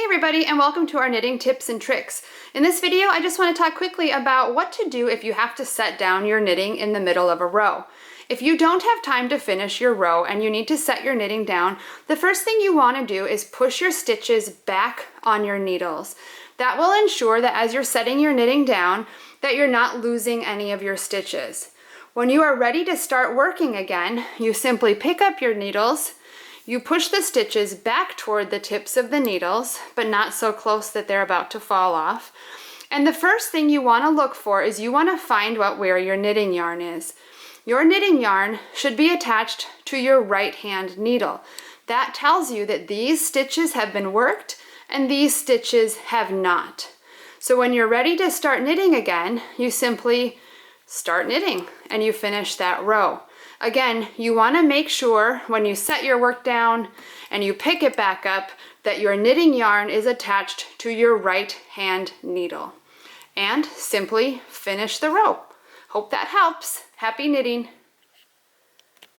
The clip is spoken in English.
Hey everybody, and welcome to our knitting tips and tricks. In this video, I just want to talk quickly about what to do if you have to set down your knitting in the middle of a row. If you don't have time to finish your row and you need to set your knitting down, the first thing you want to do is push your stitches back on your needles. That will ensure that as you're setting your knitting down, that you're not losing any of your stitches. When you are ready to start working again, you simply pick up your needles. You push the stitches back toward the tips of the needles, but not so close that they're about to fall off. And the first thing you want to look for is you want to find out where your knitting yarn is. Your knitting yarn should be attached to your right hand needle. That tells you that these stitches have been worked and these stitches have not. So when you're ready to start knitting again, you simply start knitting and you finish that row. Again, you want to make sure when you set your work down and you pick it back up that your knitting yarn is attached to your right hand needle. And simply finish the row. Hope that helps. Happy knitting!